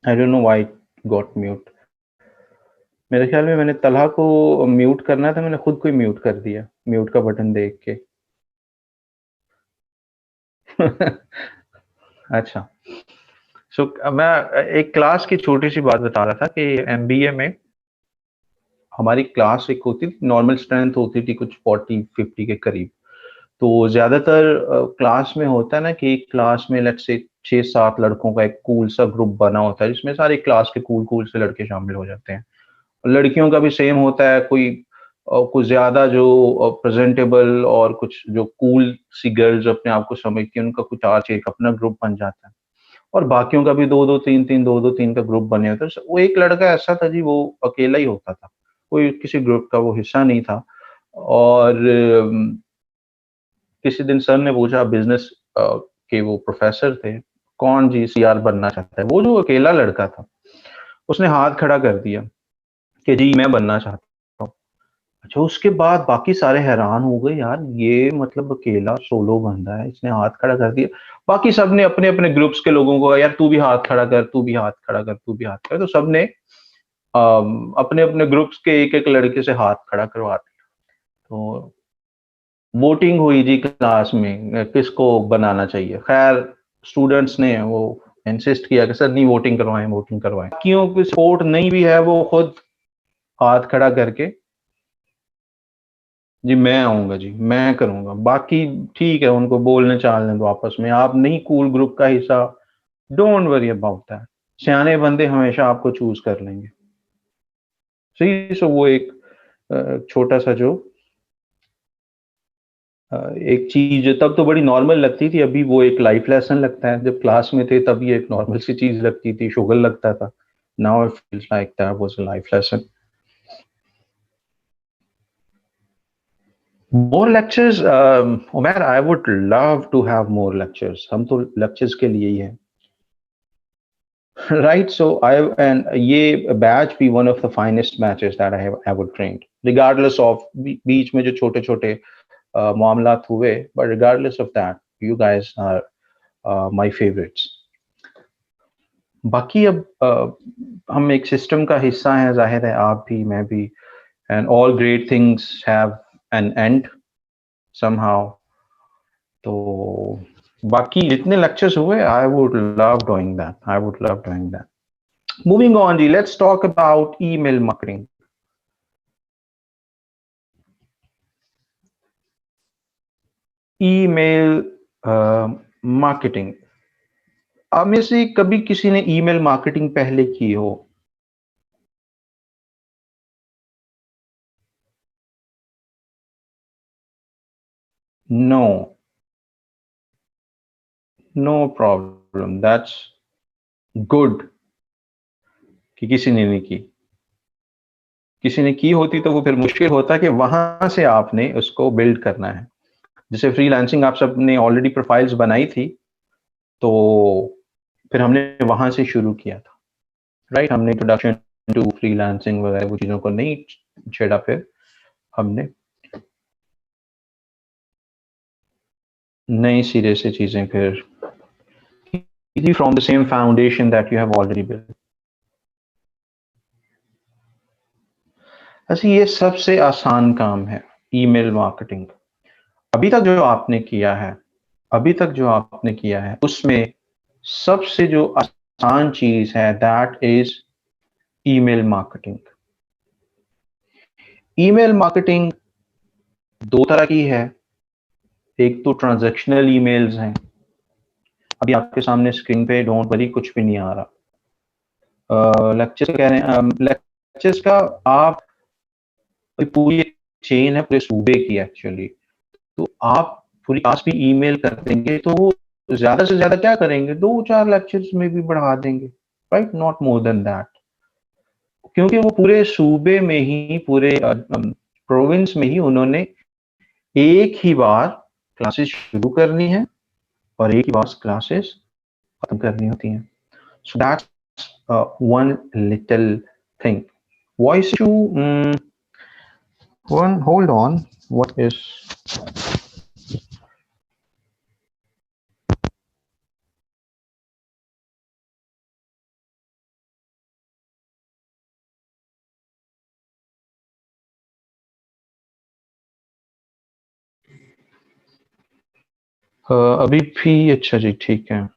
I don't know why it got mute. मेरे ख्याल में मैंने तलहा को म्यूट करना था, मैंने खुद को ही म्यूट कर दिया, म्यूट का बटन देख के। अच्छा। मैं एक क्लास की छोटी-सी बात बता रहा था कि एमबीए में हमारी क्लास एक होती थी, नॉर्मल स्ट्रेंथ होती थी कुछ 40-50 के करीब। तो ज़्यादातर क्लास में होता है ना कि एक क्लास में लेट्स से 6-7 लड़कों का एक कूल सा ग्रुप बना होता है, जिसमें सारे क्लास के कूल-कूल से लड़के शामिल हो जाते हैं। लड़कियों का भी सेम होता है, कोई कुछ ज़्यादा जो प्रेज़ेंटेबल और कुछ जो कूल सी गर्ल्स अपने आप को समझती हैं, उनका कुछ आज एक अपना ग्रुप बन जाता है। और बाकियों का भी 2-2 3-3 2-2 3 का ग्रुप बने होते हैं। वो एक लड़का ऐसा था जी, वो अकेला ही होता था। कोई किसी ग्रुप का वो हिस्सा नहीं था। और किसी दिन सर ने पूछा, बिज़नेस के वो प्रोफ़ेसर थे, कौन जी सीआर बनना चाहता है? वो जो अकेला लड़का था, उसने हाथ खड़ा कर दिया कि जी मैं बनना चाहता हूँ। अच्छा, उसके बाद बाकी सारे हैरान हो गए, यार ये मतलब अकेला सोलो बंदा है, इसने हाथ खड़ा कर दिया। बाकी सब ने अपने-अपने ग्रुप्स के लोगों को, यार तू भी हाथ खड़ा कर, तू भी हाथ खड़ा कर, तू भी हाथ खड़ा कर। तो सबने अपने-अपने ग्रुप्स के एक-एक लड़के से हाथ खड़ा करवा दिया। तो वोटिंग हुई जी क्लास में, किसको बनाना चाहिए। खैर स्टूडेंट्स ने वो इंसिस्ट किया कि सर नहीं, वोटिंग करवाएँ, वोटिंग करवाएँ। बाकियों की सपोर्ट नहीं भी है, वो खुद हाथ खड़ा करके जी मैं आऊँगा जी, मैं करूँगा। बाकी ठीक है, उनको बोलने चालने दो आपस में, आप नहीं कूल ग्रुप का हिस्सा, डोंट वरी अबाउट दैट। सयाने बंदे हमेशा आपको चूज़ कर लेंगे। सही। सो वो एक छोटा-सा जो एक चीज़ तब तो बड़ी नॉर्मल लगती थी, अभी वो एक लाइफ लेसन लगता है। जब क्लास में थे तब ये एक नॉर्मल सी चीज़ लगती थी, शुगल लगता था। Now it feels like that was a life lesson. More lectures, Umair, I would love to have more lectures. हम तो लेक्चर्स के लिए ही हैं। राइट, सो आई एंड ये बैच भी one of the finest batches that I have ever trained, regardless of बीच में जो छोटे-छोटे मामलात हुए, but regardless of that, you guys are my favourites. बाकी अब हम एक सिस्टम का हिस्सा हैं, ज़ाहिर है आप भी, मैं भी, and all great things have an end somehow. तो बाकी जितने लेक्चर्स हुए, I would love doing that, I would love doing that. Moving on जी, let's talk about email marketing. Email marketing, आप में से कभी किसी ने ईमेल मार्केटिंग पहले की हो? No, no problem, that's good कि किसी ने नहीं की। किसी ने की होती तो वो फिर मुश्किल होता कि वहां से आपने उसको बिल्ड करना है। जैसे फ्रीलांसिंग आप सबने ऑलरेडी प्रोफाइल्स बनाई थी, तो फिर हमने वहां से शुरू किया था। राइट, हमने इंट्रोडक्शन टू फ्रीलांसिंग वगैरह वो चीज़ों को नहीं छेड़ा, फिर हमने नई सिरे से चीज़ें फिर from the same foundation that you have already built. ऐसे ये सबसे आसान काम है, ईमेल मार्केटिंग। अभी तक जो आपने किया है, अभी तक जो आपने किया है, उसमें सबसे जो आसान चीज़ है, that is email marketing. Email marketing 2 तरह की है। एक तो ट्रांज़ैक्शनल ईमेल्स हैं। अभी आपके सामने स्क्रीन पे डोंट वरी कुछ भी नहीं आ रहा। लेक्चर्स कह रहे हैं, लेक्चर्स का आप पूरी एक चेन है पूरे सूबे की एक्चुअली। तो आप पूरी क्लास भी ईमेल कर देंगे, तो वो ज़्यादा से ज़्यादा क्या करेंगे, 2-4 लेक्चर्स में भी बढ़ा देंगे, right? Not more than that. क्योंकि वो पूरे सूबे में ही, पूरे प्रोविंस में ही उन्होंने एक ही बार क्लासेस शुरू करनी है और एक ही बार क्लासेस खत्म करनी होती हैं। So that's one little thing. Voice to one. Hold on. What is अभी भी अच्छा जी, ठीक है।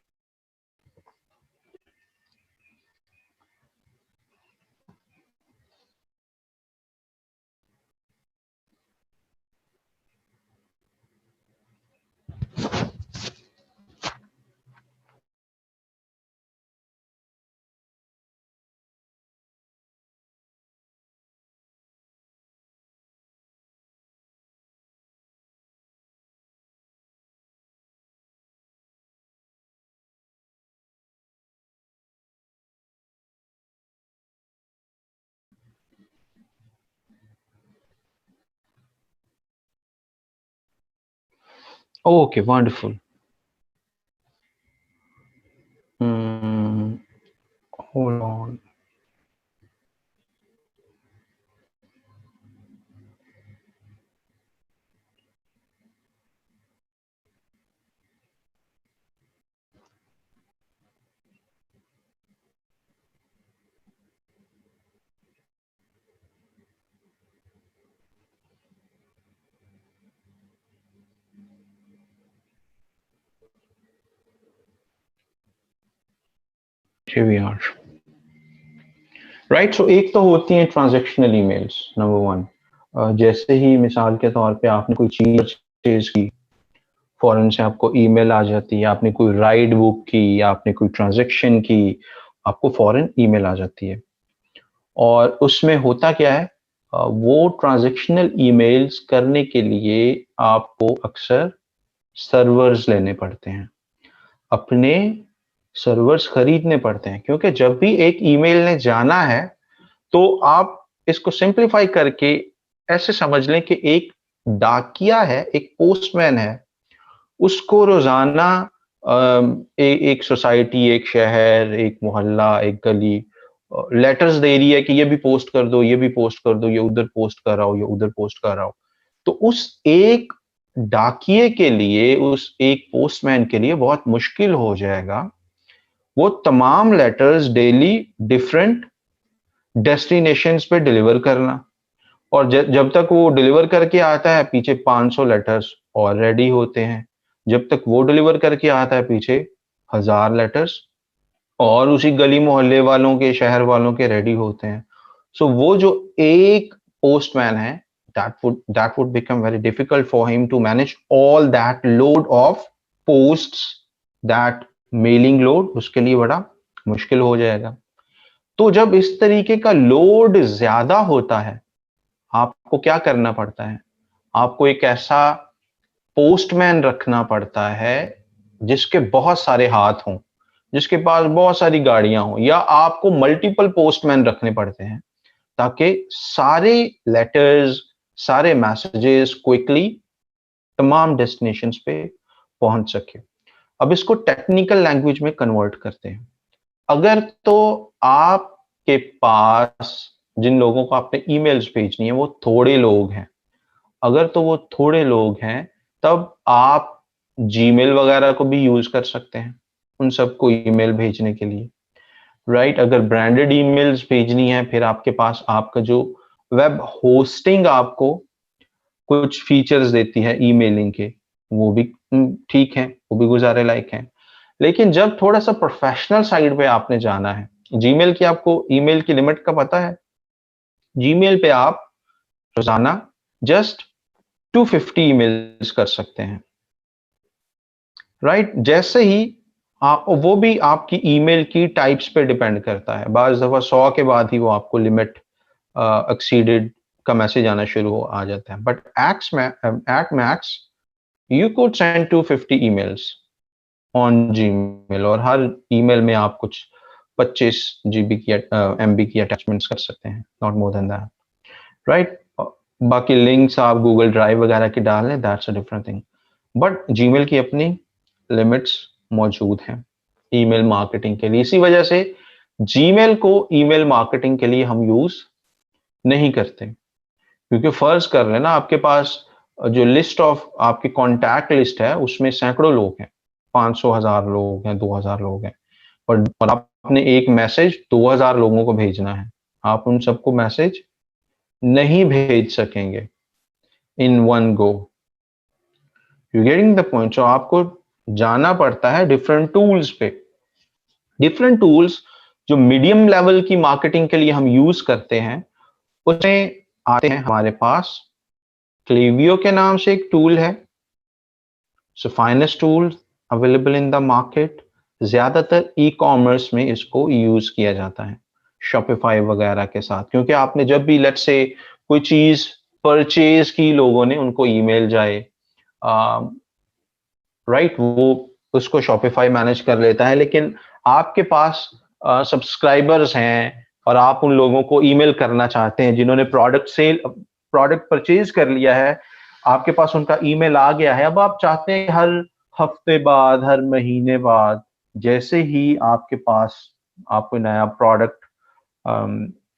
Okay, wonderful. Hold on. Here we are. Right, so एक तो होती है ट्रांजैक्शनल ईमेल्स, नंबर वन। जैसे ही मिसाल के तौर पे आपने कोई चीज परचेज की, फौरन से आपको ईमेल आ जाती है। आपने कोई राइड बुक की या आपने कोई ट्रांजैक्शन की, आपको फौरन ईमेल आ जाती है। और उसमें होता क्या है, वो ट्रांजैक्शनल ईमेल्स करने के लिए आपको अक्सर सर्वर्स लेने पड़ते हैं, अपने सर्वर्स खरीदने पड़ते हैं। क्योंकि जब भी एक ईमेल ने जाना है, तो आप इसको सिंप्लीफाई करके ऐसे समझ लें कि एक डाकिया है, एक पोस्टमैन है, उसको रोजाना एक सोसाइटी, एक शहर, एक मोहल्ला, एक गली लेटर्स दे रही है कि ये भी पोस्ट कर दो, ये भी पोस्ट कर दो, ये उधर पोस्ट कर रहा हो, ये उधर पोस्ट कर रहा हो। तो उस एक डाकिए के लिए, उस एक पोस्टमैन के लिए बहुत मुश्किल हो जाएगा वो तमाम लेटर्स डेली डिफरेंट डेस्टिनेशंस पे डिलीवर करना। और जब तक वो डिलीवर करके आता है, पीछे 500 लेटर्स और रेडी होते हैं। जब तक वो डिलीवर करके आता है, पीछे 1000 लेटर्स और उसी गली मोहल्ले वालों के, शहर वालों के रेडी होते हैं। सो वो जो एक पोस्टमैन है, that would become very difficult for him to manage all that load of posts, that mailing load उसके लिए बड़ा मुश्किल हो जाएगा। तो जब इस तरीके का लोड ज्यादा होता है, आपको क्या करना पड़ता है? आपको एक ऐसा पोस्टमैन रखना पड़ता है जिसके बहुत सारे हाथ हों, जिसके पास बहुत सारी गाड़ियां हों, या आपको मल्टीपल पोस्टमैन रखने पड़ते हैं ताकि सारे लेटर्स, सारे मैसेजेस क्विकली तमाम डेस्टिनेशंस पे पहुंच सके। अब इसको टेक्निकल लैंग्वेज में कन्वर्ट करते हैं। अगर तो आपके पास जिन लोगों को आपने ईमेल्स भेजनी है वो थोड़े लोग हैं, अगर तो वो थोड़े लोग हैं, तब आप जीमेल वगैरह को भी यूज कर सकते हैं उन सबको ईमेल भेजने के लिए। राइट, अगर ब्रांडेड ईमेल्स भेजनी है, फिर आपके पास आपका जो वेब होस्टिंग आपको कुछ फीचर्स देती है ईमेलिंग के, वो भी ठीक है, वो भी गुजारे लायक हैं। लेकिन जब थोड़ा सा प्रोफेशनल साइड पे आपने जाना है, जीमेल की आपको ईमेल की लिमिट का पता है? जीमेल पे आप रोजाना जस्ट 250 ईमेल्स कर सकते हैं। राइट, जैसे ही वो भी आपकी ईमेल की टाइप्स पे डिपेंड करता है। बाज दफा 100 के बाद ही वो आपको लिमिट एक्सीडेड का मैसेज आना शुरू हो आ जाता है। But at max you could send 250 emails on Gmail, और हर ईमेल में आप कुछ 25 जीबी की एमबी की अटैचमेंट्स कर सकते हैं, not more than that. Right, बाकी लिंक्स आप गूगल ड्राइव वगैरह की डाल लें, that's a different thing. But Gmail की अपनी लिमिट्स मौजूद हैं ईमेल मार्केटिंग के लिए। इसी वजह से जीमेल को ईमेल मार्केटिंग के लिए हम यूज नहीं करते, क्योंकि फर्ज कर लेना आपके पास जो लिस्ट ऑफ आपकी कॉन्टैक्ट लिस्ट है उसमें सैकड़ों लोग हैं, 500, 1000 लोग हैं, 2000 लोग हैं, और आपने एक मैसेज 2000 लोगों को भेजना है। आप उन सबको मैसेज नहीं भेज सकेंगे in one go, you getting the point? So आपको जाना पड़ता है डिफरेंट टूल्स पे। डिफरेंट टूल्स जो मीडियम लेवल की मार्केटिंग के लिए हम यूज करते हैं, उसमें आते हैं हमारे पास क्लेवियो के नाम से एक टूल है। So finest tool available in the market. ज्यादातर ई कॉमर्स में इसको यूज किया जाता है, शॉपिफाई वगैरह के साथ, क्योंकि आपने जब भी लेट्स से कोई चीज परचेज की, लोगों ने उनको ईमेल जाए, राइट, वो उसको शॉपिफाई मैनेज कर लेता है। लेकिन आपके पास सब्सक्राइबर्स हैं और आप उन लोगों को ईमेल करना चाहते हैं जिन्होंने प्रोडक्ट परचेज कर लिया है, आपके पास उनका ईमेल आ गया है। अब आप चाहते हैं हर हफ्ते बाद, हर महीने बाद, जैसे ही आपके पास आप कोई नया प्रोडक्ट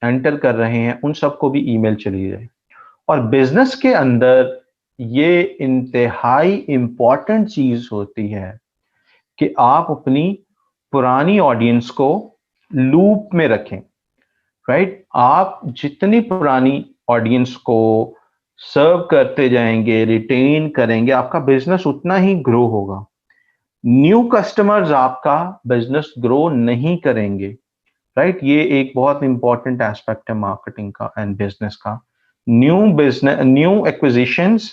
एंटर कर रहे हैं, उन सबको भी ईमेल चली जाए। और बिजनेस के अंदर ये इंतहाई इंपॉर्टेंट चीज होती है कि आप अपनी पुरानी ऑडियंस को लूप में रखें, राइट? आप जितनी पुरानी ऑडियंस को सर्व करते जाएंगे, रिटेन करेंगे, आपका बिजनेस उतना ही ग्रो होगा। न्यू कस्टमर्स आपका बिजनेस ग्रो नहीं करेंगे, राइट? ये एक बहुत इंपॉर्टेंट एस्पेक्ट है मार्केटिंग का एंड बिजनेस का। न्यू एक्विजिशंस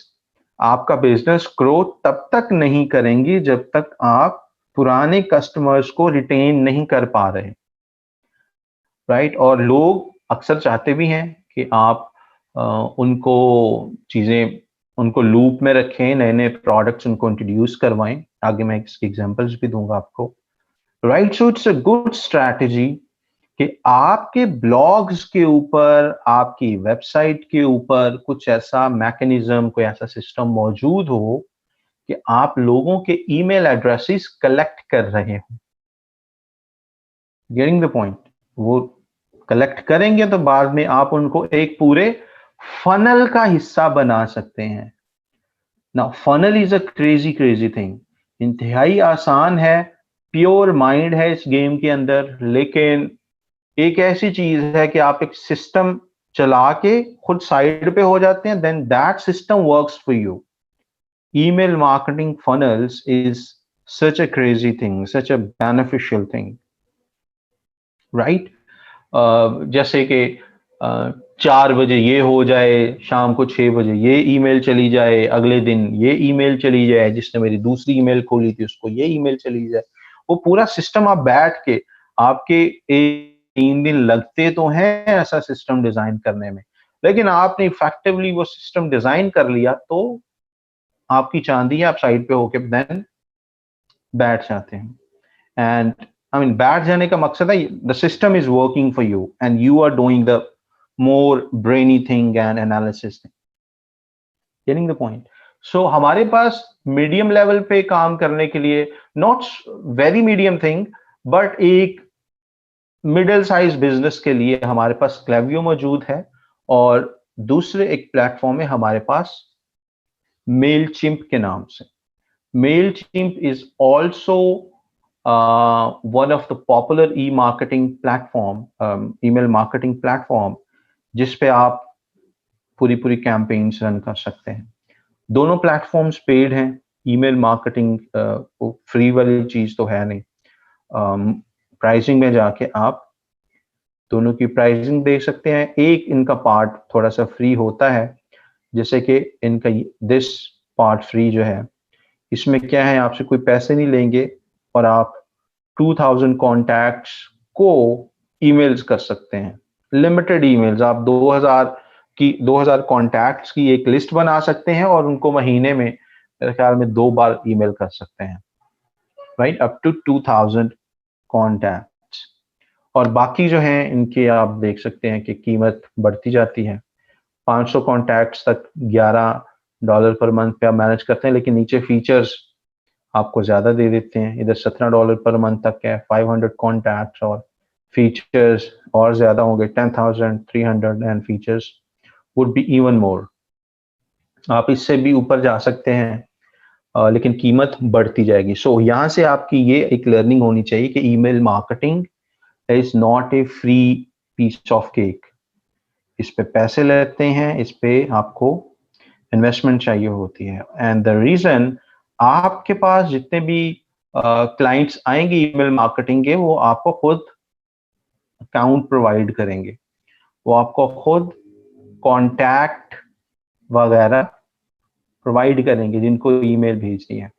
आपका बिजनेस ग्रो तब तक नहीं करेंगी जब तक आप पुराने कस्टमर्स को रिटेन नहीं कर पा रहे, राइट? और लोग अक्सर चाहते भी हैं कि आप उनको चीजें, उनको लूप में रखें, नए नए प्रोडक्ट्स उनको इंट्रोड्यूस करवाएं। आगे मैं इसके एग्जांपल्स भी दूंगा आपको, right? So it's a good strategy कि आपके ब्लॉग्स के ऊपर, आपकी वेबसाइट के ऊपर कुछ ऐसा मैकेनिज्म, कोई ऐसा सिस्टम मौजूद हो कि आप लोगों के ईमेल एड्रेसेस कलेक्ट कर रहे हो। Getting the point? वो कलेक्ट करेंगे तो बाद में आप उनको एक पूरे फनल का हिस्सा बना सकते हैं। ना, funnel is a crazy thing. इंतहाई आसान है, प्योर माइंड है इस गेम के अंदर, लेकिन एक ऐसी चीज है कि आप एक सिस्टम चला के खुद साइड पे हो जाते हैं, then that system works for you. Email marketing funnels is such a crazy thing, such a beneficial thing, right? जैसे कि 4 बजे ये हो जाए, शाम को 6 बजे ये ईमेल चली जाए, अगले दिन ये ईमेल चली जाए, जिसने मेरी दूसरी ईमेल खोली थी उसको ये ईमेल चली जाए। वो पूरा सिस्टम आप बैठ के, आपके 3 दिन लगते तो हैं ऐसा सिस्टम डिजाइन करने में, लेकिन आपने इफेक्टिवली वो सिस्टम डिजाइन कर लिया तो आपकी चांदी है, आप साइड पे होके देन बैठ जाते हैं। एंड आई मीन, बैठ जाने का मकसद है the system is working for you and you are doing the more brainy thing and analysis thing. Getting the point? So हमारे पास मीडियम लेवल पे काम करने के लिए, not very medium thing, but एक मिडिल साइज बिजनेस के लिए हमारे पास क्लेवियो मौजूद है। और दूसरे एक प्लेटफॉर्म है हमारे पास मेल चिंप के नाम से। Mailchimp is also one of the popular email marketing platform, जिस पे आप पूरी पूरी कैंपेन्स रन कर सकते हैं। दोनों प्लेटफॉर्म्स पेड हैं। ईमेल मार्केटिंग फ्री वाली चीज तो है नहीं। प्राइसिंग में जाके आप दोनों की प्राइसिंग देख सकते हैं। एक इनका पार्ट थोड़ा सा फ्री होता है, जैसे कि इनका दिस पार्ट फ्री जो है, इसमें क्या है, आपसे कोई पैसे नहीं लेंगे और आप 2000 कॉन्टैक्ट्स को ईमेल्स कर सकते हैं। लिमिटेड ईमेल्स, आप 2000 कॉन्टैक्ट्स की एक लिस्ट बना सकते हैं और उनको महीने में मेरे ख्याल में 2 बार ईमेल कर सकते हैं, राइट? Up to 2000 contacts. और बाकी जो हैं इनके आप देख सकते हैं कि कीमत बढ़ती जाती है। 500 कॉन्टैक्ट्स तक $11 पर मंथ पे आप मैनेज करते हैं, लेकिन नीचे फीचर्स आपको ज्यादा दे देते हैं। इधर $17 पर मंथ तक है, 500 कॉन्टैक्ट्स, और फीचर्स और ज्यादा होंगे, 10,300, and features would be even more. आप इससे भी ऊपर जा सकते हैं, लेकिन कीमत बढ़ती जाएगी। सो यहाँ से आपकी ये एक लर्निंग होनी चाहिए कि email marketing is not a free piece of cake. इस पे पैसे लेते हैं, इस पे आपको इन्वेस्टमेंट चाहिए होती है। एंड द रीजन आपके पास जितने भी क्लाइंट्स आएंगे ईमेल मार्केटिंग के, वो आपको खुद अकाउंट प्रोवाइड करेंगे, वो आपको खुद कॉन्टैक्ट वगैरह प्रोवाइड करेंगे जिनको ईमेल भेजनी है।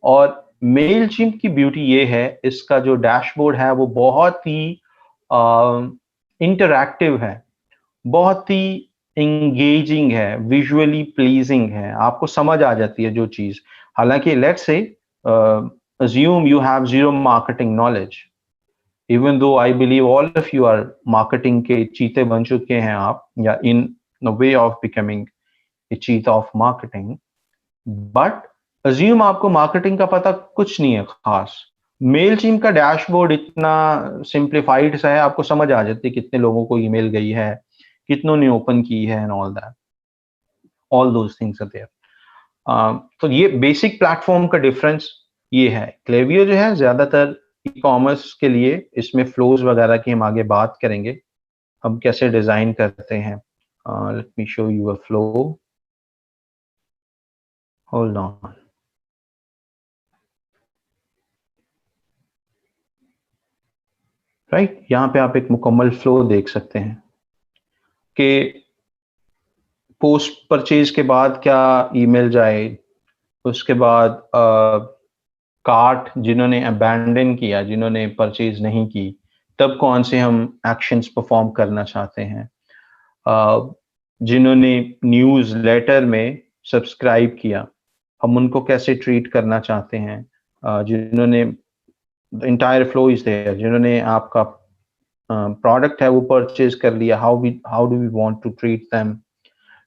और मेलचिम्प की ब्यूटी ये है, इसका जो डैशबोर्ड है वो बहुत ही इंटरैक्टिव है, बहुत ही एंगेजिंग है, विजुअली प्लीजिंग है, आपको समझ आ जाती है जो चीज। हालांकि let's say assume you have zero marketing knowledge, even though I believe all of you are marketing के चीते बन चुके हैं आप, या in the way of becoming a चीता of marketing, बट अज्यूम आपको मार्केटिंग का पता कुछ नहीं है खास। मेल टीम का डैशबोर्ड इतना सिंप्लीफाइड सा है, आपको समझ आ जाती है कितने लोगों को ईमेल गई है, कितनों ने ओपन की है, and all that, all those things are there. तो ये बेसिक प्लेटफॉर्म का डिफरेंस ये है। क्लेवियो जो है ज्यादातर ई कॉमर्स के लिए, इसमें फ्लोज वगैरह की हम आगे बात करेंगे, हम कैसे डिजाइन करते हैं। Let me show you a flow, hold on. Right, यहाँ पे आप एक मुकम्मल फ्लो देख सकते हैं कि पोस्ट परचेज के बाद क्या ईमेल जाए, उसके बाद कार्ट जिन्होंने अबैंडन किया, जिन्होंने परचेज नहीं की, तब कौन से हम एक्शंस परफॉर्म करना चाहते हैं, जिन्होंने न्यूज़ लेटर में सब्सक्राइब किया, हम उनको कैसे ट्रीट करना चाहते हैं, जिन्होंने इंटायर फ्लो इज देयर, जिन्होंने आपका प्रोडक्ट है वो परचेज कर लिया, how do we want to treat them,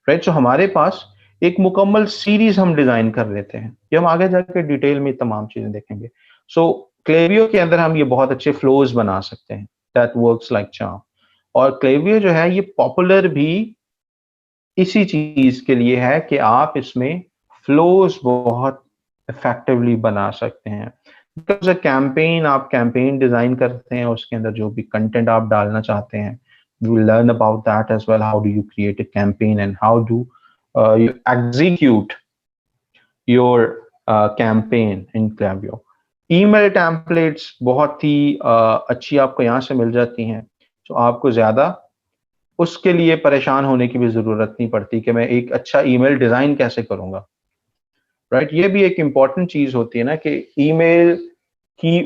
right. So हमारे पास एक मुकम्मल सीरीज हम डिजाइन कर लेते हैं, ये हम आगे जाकर डिटेल में तमाम चीजें देखेंगे। सो क्लेवियो के अंदर हम ये बहुत अच्छे फ्लोज बना सकते हैं, दैट वर्क्स लाइक चार्म। और क्लेवियो जो है ये पॉपुलर भी इसी चीज के लिए है कि आप इसमें फ्लोज बहुत इफेक्टिवली बना सकते हैं। बिकॉज अ कैंपेन, आप कैंपेन डिजाइन करते हैं, उसके अंदर जो भी कंटेंट आप डालना चाहते हैं, we will learn about that as well. How do you create a campaign and how do you execute your campaign in Klaviyo. Email templates बहुत ही अच्छी आपको यहाँ से मिल जाती हैं, तो आपको ज्यादा उसके लिए परेशान होने की भी जरूरत नहीं पड़ती कि मैं एक अच्छा ईमेल डिजाइन कैसे करूंगा, राइट। ये भी एक इंपॉर्टेंट चीज होती है ना कि ईमेल की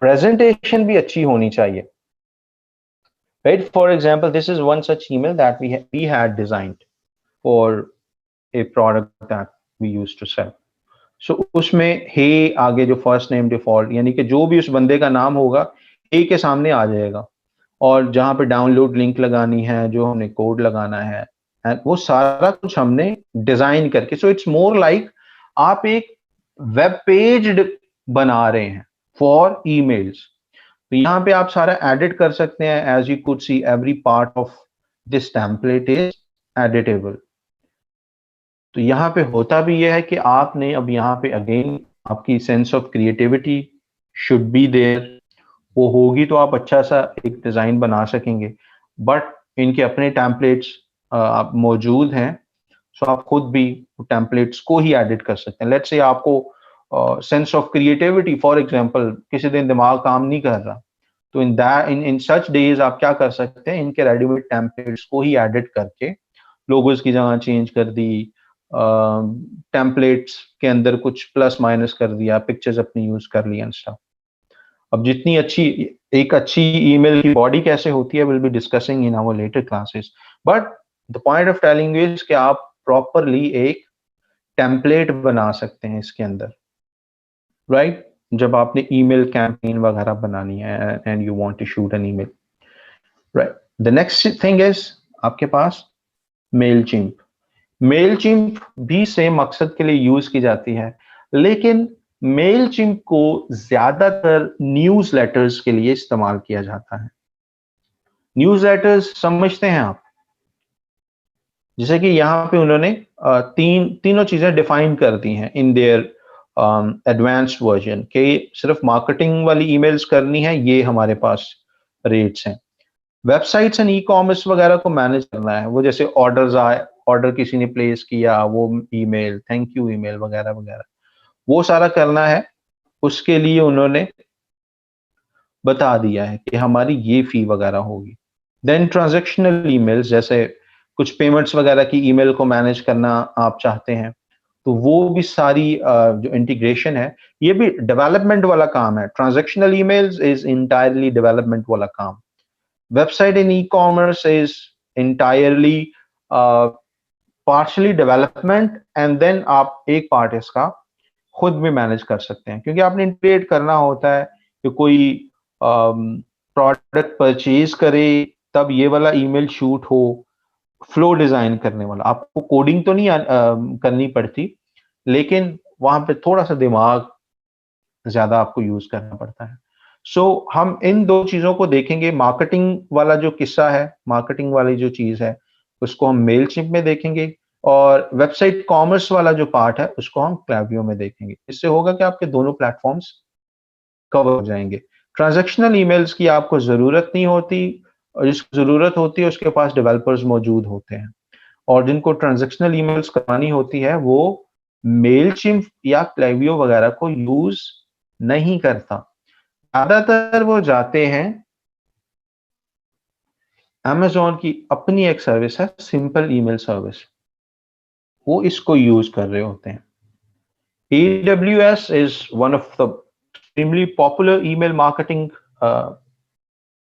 प्रेजेंटेशन भी अच्छी होनी चाहिए, right? For example, this is one such email that we had designed for a product that we used to sell. So उसमें हे आगे जो फर्स्ट नेम डिफॉल्ट, यानी कि जो भी उस बंदे का नाम होगा हे के सामने आ जाएगा, और जहां पे डाउनलोड लिंक लगानी है, जो हमने कोड लगाना है, and वो सारा कुछ हमने डिजाइन करके, सो इट्स मोर लाइक आप एक वेब पेज बना रहे हैं फॉर ईमेल्स। तो यहाँ पे आप सारा एडिट कर सकते हैं, as you could see every part of this template is editable. तो यहाँ पे होता भी यह है कि आपने अब यहाँ पे अगेन आपकी sense of creativity should be there, वो होगी तो आप अच्छा सा एक डिजाइन बना सकेंगे। बट इनके अपने टेम्पलेट्स आप मौजूद हैं, सो आप खुद भी टेम्पलेट्स को ही एडिट कर सकते हैं। लेट्स से आपको sense of creativity, for example किसी दिन दिमाग काम नहीं कर रहा, तो इन सच डेज आप क्या कर सकते हैं, इनके रेडीमेड टेम्पलेट्स को ही एडिट करके लोगोस की जगह चेंज कर दी, टेम्पलेट्स के अंदर कुछ प्लस माइनस कर दिया, पिक्चर्स अपनी यूज कर ली एंड स्टफ। अब जितनी अच्छी एक अच्छी ईमेल की बॉडी कैसे होती है, will be discussing in hour later classes, but the point of telling is कि आप प्रॉपरली एक टेम्पलेट बना सकते हैं इसके अंदर, राइट। जब आपने ईमेल कैंपेन वगैरह बनानी है and you want to shoot an email, right. The next thing is आपके पास मेलचिम्प। मेलचिम्प भी सेम मकसद के लिए यूज की जाती है, लेकिन मेलचिम्प को ज्यादातर न्यूज लेटर्स के लिए इस्तेमाल किया जाता है। न्यूज लेटर्स समझते हैं आप, जैसे कि यहाँ पे उन्होंने तीनों चीजें डिफाइन कर दी हैं इन देयर एडवांस्ड वर्जन, के सिर्फ मार्केटिंग वाली ईमेल्स करनी है, ये हमारे पास रेट्स हैं। वेबसाइट्स एंड ई कॉमर्स वगैरह को मैनेज करना है, वो जैसे ऑर्डर्स आए, ऑर्डर किसी ने प्लेस किया, वो ईमेल, थैंक यू ईमेल वगैरह वगैरह, वो सारा करना है, उसके लिए उन्होंने बता दिया है कि हमारी ये फी वगैरह होगी। देन ट्रांजैक्शनल ईमेल्स, जैसे कुछ पेमेंट्स वगैरह की ईमेल को मैनेज करना आप चाहते हैं, तो वो भी सारी जो इंटीग्रेशन है, ये भी डेवलपमेंट वाला काम है। Transactional emails is entirely development वाला काम। Website in e commerce is entirely partially development, and then आप एक पार्ट इसका खुद भी मैनेज कर सकते हैं, क्योंकि आपने इंटीग्रेट करना होता है कि कोई प्रोडक्ट परचेज करे तब ये वाला ईमेल शूट हो, फ्लो डिजाइन करने वाला। आपको कोडिंग तो नहीं करनी पड़ती, लेकिन वहां पे थोड़ा सा दिमाग ज्यादा आपको यूज करना पड़ता है। सो हम इन दो चीजों को देखेंगे। मार्केटिंग वाला जो किस्सा है, मार्केटिंग वाली जो चीज है, उसको हम मेलचिम्प में देखेंगे, और वेबसाइट कॉमर्स वाला जो पार्ट है उसको हम क्लावियो में देखेंगे। इससे होगा कि आपके दोनों प्लेटफॉर्म्स कवर हो जाएंगे। ट्रांजैक्शनल ईमेल्स की आपको जरूरत नहीं होती, और जिसको जरूरत होती है उसके पास डेवलपर्स मौजूद होते हैं, और जिनको ट्रांजैक्शनल ईमेल्स करवानी होती है वो मेलचिम्प या क्लावियो वगैरह को यूज नहीं करता। ज्यादातर वो जाते हैं, अमेज़न की अपनी एक सर्विस है सिंपल ईमेल सर्विस, वो इसको यूज कर रहे होते हैं। AWS is one of the extremely popular email marketing,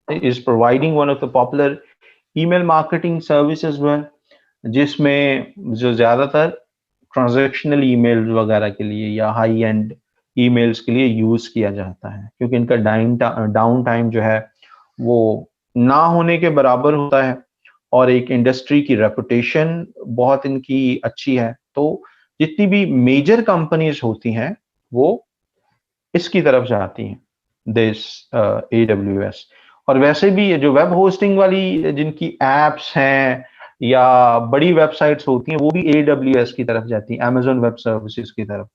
is providing one of the popular email marketing services में, जिसमें जो ज्यादातर ट्रांजैक्शनल ईमेल वगैरह के लिए या हाई एंड ईमेल्स के लिए यूज किया जाता है, क्योंकि इनका डाउन टाइम जो है वो ना होने के बराबर होता है, और एक इंडस्ट्री की रेपुटेशन बहुत इनकी अच्छी है। तो जितनी भी मेजर कंपनीज होती हैं वो इसकी तरफ जाती हैं, दिस AWS। और वैसे भी ये जो वेब होस्टिंग वाली जिनकी एप्स हैं या बड़ी वेबसाइट्स होती हैं, वो भी AWS की तरफ जाती हैं, Amazon वेब सर्विसेज की तरफ,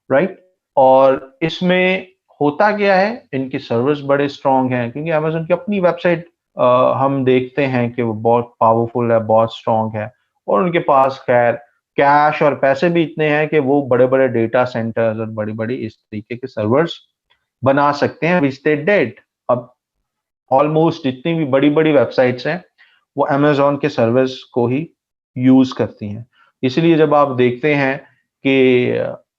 राइट। और इसमें होता क्या है, इनके सर्वर्स बड़े स्ट्रांग हैं, क्योंकि Amazon की अपनी वेबसाइट हम देखते हैं कि वो बहुत पावरफुल है, बहुत स्ट्रांग है, और उनके पास खैर कैश और पैसे भी इतने हैं कि वो बड़े बड़े डेटा सेंटर्स और बड़ी बड़ी इस तरीके के सर्वर्स बना सकते हैं, विच दे डिड। अब ऑलमोस्ट जितनी भी बड़ी बड़ी वेबसाइट्स हैं वो अमेजोन के सर्विस को ही यूज करती हैं। इसलिए जब आप देखते हैं कि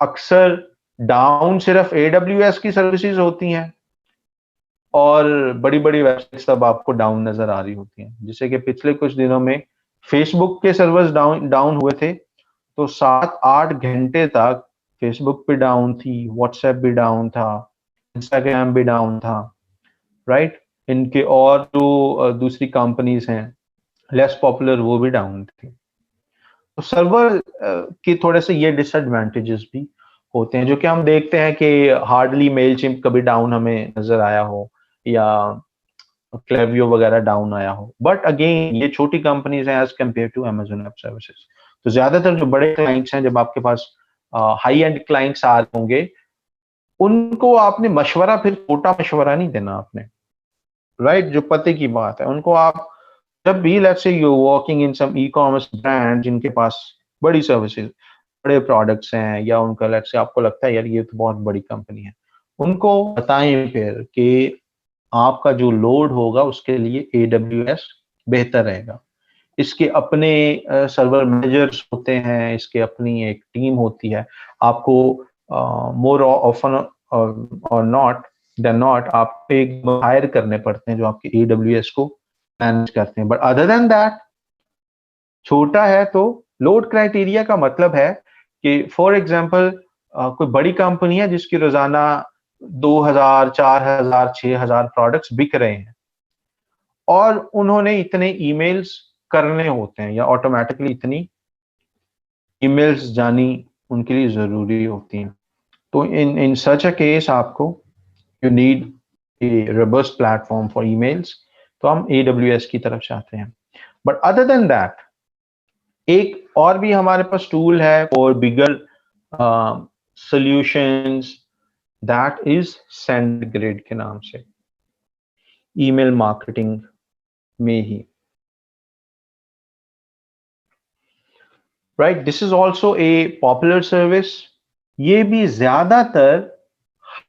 अक्सर डाउन सिर्फ AWS की सर्विसेज होती हैं, और बड़ी बड़ी वेबसाइट्स तब आपको डाउन नजर आ रही होती हैं। जैसे कि पिछले कुछ दिनों में फेसबुक के सर्वर्स डाउन डाउन हुए थे, तो 7-8 घंटे तक फेसबुक भी डाउन थी, व्हाट्सएप भी डाउन था, इंस्टाग्राम भी डाउन था, राइट। इनके और जो दूसरी कंपनीज हैं लेस पॉपुलर, वो भी डाउन थी। तो सर्वर के थोड़े से ये डिसएडवांटेजेस भी होते हैं, जो कि हम देखते हैं कि हार्डली मेलचिम्प कभी डाउन हमें नजर आया हो, या क्लेवियो वगैरह डाउन आया हो। बट अगेन ये छोटी कंपनीज हैं as compare to Amazon web services. तो ज्यादातर जो बड़े क्लाइंट्स हैं, जब आपके पास हाई एंड क्लाइंट्स आ रहे होंगे, उनको आपने मशवरा, फिर छोटा मशवरा नहीं देना आपने, राइट। जो पते की बात है, उनको आप जब भी, let's say you working in some e commerce brand जिनके पास बड़ी सर्विसेज, बड़े प्रोडक्ट्स हैं, या उनका लेट्स से आपको लगता है यार ये तो बहुत बड़ी कंपनी है, उनको बताएं फिर कि आपका जो लोड होगा उसके लिए AWS बेहतर रहेगा। इसके अपने सर्वर मैनेजर्स होते हैं, इसके अपनी एक टीम होती है। आपको मोर ऑफन और नॉट देन नॉट आप एक हायर करने पड़ते हैं जो आपके AWS को मैनेज करते हैं। बट अदर देन दैट, छोटा है तो लोड क्राइटेरिया का मतलब है कि फॉर एग्जांपल कोई बड़ी कंपनी है जिसकी रोजाना 2000, 4000, 6000 प्रोडक्ट्स बिक रहे हैं, और उन्होंने इतने ईमेल्स करने होते हैं, या ऑटोमेटिकली इतनी ईमेल्स जानी उनके लिए जरूरी होती हैं। तो इन इन सच अ केस आपको you need a robust platform for emails, तो हम AWS की तरफ चाहते हैं। बट अदर देन दैट, एक और भी हमारे पास टूल है for bigger solutions, that is SendGrid के नाम से, ईमेल मार्केटिंग में ही, right? This is also a popular service ये भी ज्यादातर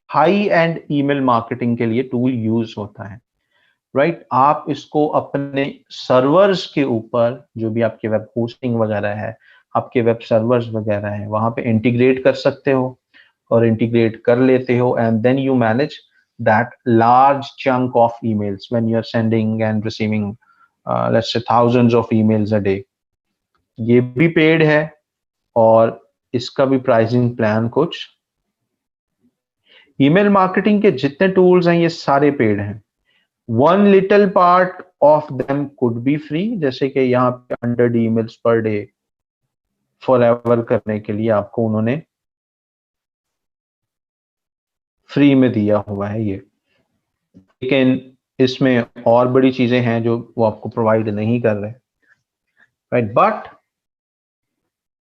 हाई एंड ईमेल मार्केटिंग के लिए टूल यूज होता है, राइट? आप इसको अपने सर्वर्स के ऊपर, जो भी आपके वेब होस्टिंग वगैरह है, आपके वेब सर्वर्स वगैरह है, वहां पे इंटीग्रेट कर सकते हो, और इंटीग्रेट कर लेते हो, and then you manage that large chunk of emails when you're sending and receiving let's say thousands of emails a day. ये भी पेड है, और इसका भी प्राइसिंग प्लान कुछ, ईमेल मार्केटिंग के जितने टूल्स हैं ये सारे पेड हैं। One little part of them could be free, जैसे कि यहाँ पे 100 emails per day for ever करने के लिए आपको उन्होंने फ्री में दिया हुआ है ये, लेकिन इसमें और बड़ी चीजें हैं जो वो आपको प्रोवाइड नहीं कर रहे, right? But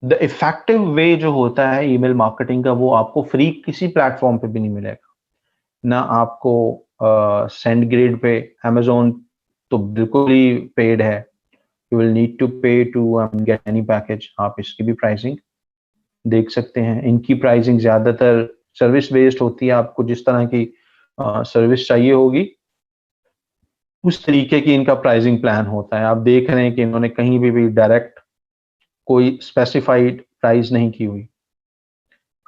the effective way जो होता है ईमेल मार्केटिंग का, वो आपको फ्री किसी प्लेटफॉर्म पे भी नहीं मिलेगा। ना आपको सेंडग्रेड पे, अमेजोन तो बिल्कुल ही पेड है, यू विल नीड टू पे टू गेट एनी पैकेज। आप इसकी भी प्राइसिंग देख सकते हैं, इनकी प्राइसिंग ज्यादातर सर्विस बेस्ड होती है, आपको जिस तरह की सर्विस चाहिए होगी उस तरीके की इनका प्राइसिंग प्लान होता है। आप देख रहे हैं कि इन्होंने कहीं भी डायरेक्ट कोई स्पेसिफाइड प्राइस नहीं की हुई,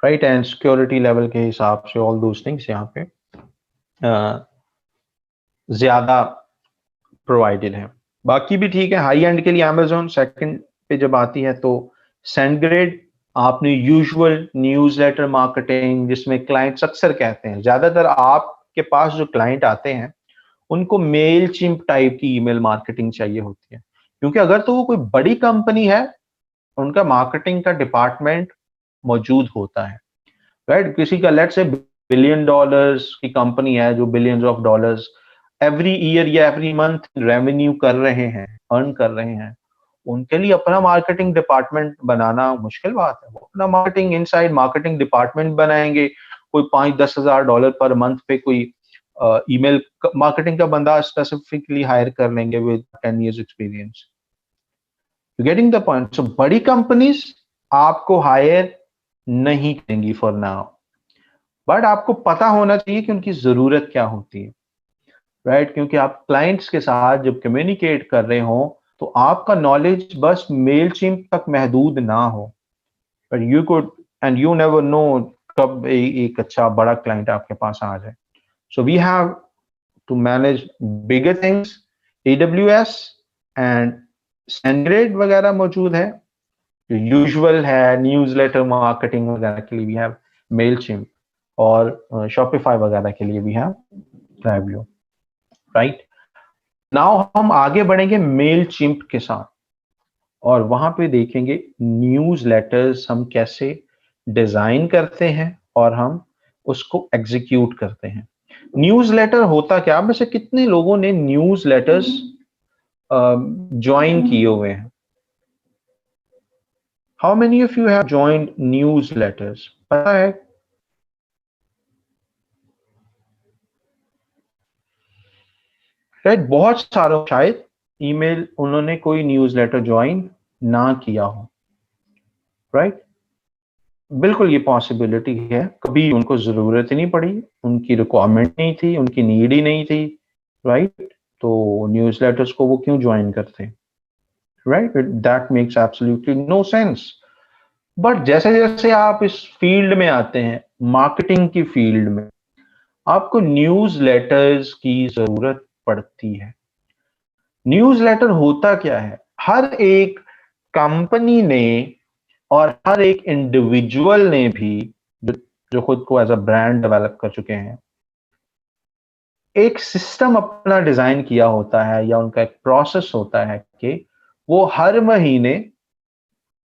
राइट? एंड सिक्योरिटी लेवल के हिसाब से ऑल दोस थिंग्स यहाँ पे ज्यादा प्रोवाइडेड है। बाकी भी ठीक है, हाई एंड के लिए अमेजोन सेकंड पे जब आती है तो सेंडग्रेड, आपने यूजुअल न्यूज़लेटर मार्केटिंग, जिसमें क्लाइंट्स अक्सर कहते हैं, ज्यादातर आपके पास जो क्लाइंट आते हैं उनको मेल चिम्प टाइप की ईमेल मार्केटिंग चाहिए होती है, क्योंकि अगर तो वो कोई बड़ी कंपनी है, उनका मार्केटिंग का डिपार्टमेंट मौजूद होता है, राइट? किसी का लेट्स से बिलियन डॉलर्स की कंपनी है जो billions of dollars every year या एवरी मंथ रेवेन्यू कर रहे हैं, अर्न कर रहे हैं, उनके लिए अपना मार्केटिंग डिपार्टमेंट बनाना मुश्किल बात है। वो अपना मार्केटिंग इनसाइड मार्केटिंग डिपार्टमेंट बनाएंगे, कोई 5-10 हजार डॉलर पर मंथ पे कोई ईमेल मार्केटिंग का बंदा स्पेसिफिकली हायर कर लेंगे with 10 years experience. You getting the point? So बड़ी कंपनीज आपको हायर नहीं करेंगी फॉर नाउ, बट आपको पता होना चाहिए कि उनकी जरूरत क्या होती है, राइट? क्योंकि आप क्लाइंट्स के साथ जब कम्युनिकेट कर रहे हो तो आपका नॉलेज बस मेल चिम्प तक महदूद ना हो, पर you could and you never know कब एक अच्छा बड़ा क्लाइंट आपके पास आ जाए। So we have to manage bigger things, AWS and SendGrid वगैरह मौजूद है, जो यूजुअल है न्यूज़लेटर मार्केटिंग वगैरह के लिए। वी हैव मेलचिम्प, और शॉपिफाई वगैरह के लिए भी है Klaviyo, राइट? नाउ हम आगे बढ़ेंगे मेल चिम्प के साथ, और वहां पे देखेंगे न्यूज लेटर्स हम कैसे डिजाइन करते हैं और हम उसको एग्जीक्यूट करते हैं। न्यूज लेटर होता क्या? आप में से कितने लोगों ने न्यूज लेटर्स ज्वाइन किए हुए हैं? How many of you have joined news letters? पता है? राइट, बहुत सारों शायद ईमेल उन्होंने कोई न्यूज़लेटर ज्वाइन ना किया हो, राइट? बिल्कुल ये पॉसिबिलिटी है, कभी उनको जरूरत ही नहीं पड़ी, उनकी रिक्वायरमेंट नहीं थी, उनकी नीड ही नहीं थी, राइट? तो न्यूज़लेटर्स को वो क्यों ज्वाइन करते, right? That makes absolutely no sense. But जैसे जैसे आप इस फील्ड में आते हैं, मार्केटिंग की फील्ड में, आपको न्यूज़लेटर्स की जरूरत पड़ती है। न्यूज़लेटर होता क्या है? हर एक कंपनी ने और हर एक इंडिविजुअल ने भी, जो खुद को एज अ ब्रांड डेवलप कर चुके हैं, एक सिस्टम अपना डिजाइन किया होता है, या उनका एक प्रोसेस होता है कि वो हर महीने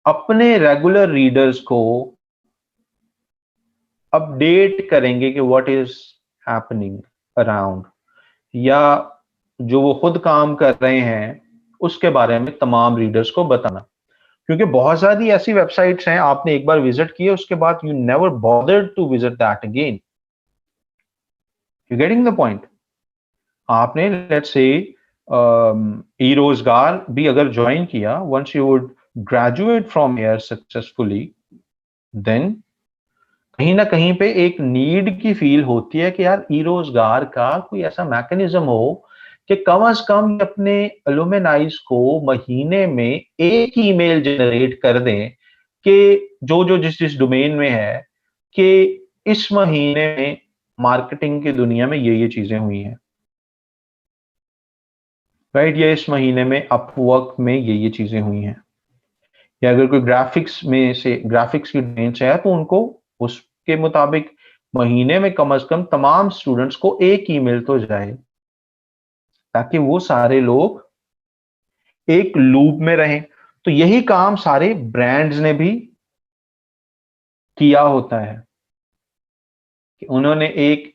अपने रेगुलर रीडर्स को अपडेट करेंगे कि व्हाट इज हैपनिंग अराउंड, या जो वो खुद काम कर रहे हैं उसके बारे में तमाम रीडर्स को बताना। क्योंकि बहुत सारी ऐसी वेबसाइट्स हैं, आपने एक बार विजिट किया उसके बाद you never bothered to visit that again. You getting the point? आपने लेट्स से ई रोजगार भी अगर ज्वाइन किया, once you would graduate from here successfully, then कहीं ना कहीं पे एक नीड की फील होती है कि यार ई रोजगार का कोई ऐसा मैकेनिज्म हो कि कम से कम अपने एलुमनाइज को महीने में एक ईमेल जनरेट कर दें कि जो जो जिस जिस डोमेन में है कि इस महीने में मार्केटिंग की दुनिया में ये चीजें हुई हैं, राइट, या इस महीने में अपवर्क में ये चीजें हुई हैं, या अगर कोई ग्राफिक्स में से ग्राफिक्स की डोमेन से है तो उनको उसके मुताबिक महीने में कम से कम तमाम स्टूडेंट्स को एक ईमेल तो जाए ताकि वो सारे लोग एक लूप में रहें। तो यही काम सारे ब्रांड्स ने भी किया होता है कि उन्होंने एक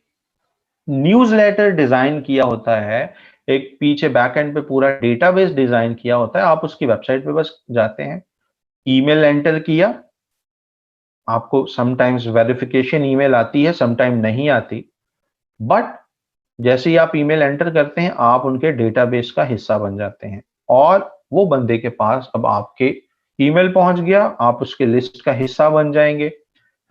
न्यूज़लेटर डिजाइन किया होता है, एक पीछे बैकएंड पे पूरा डेटाबेस डिजाइन किया होता है। आप उसकी वेबसाइट पे बस जाते हैं, ईमेल एंटर किया, आपको समटाइम्स वेरिफिकेशन ईमेल आती है, समटाइम नहीं आती, बट जैसे ही आप ईमेल एंटर करते हैं आप उनके डेटाबेस का हिस्सा बन जाते हैं और वो बंदे के पास अब आपके ईमेल पहुंच गया, आप उसके लिस्ट का हिस्सा बन जाएंगे।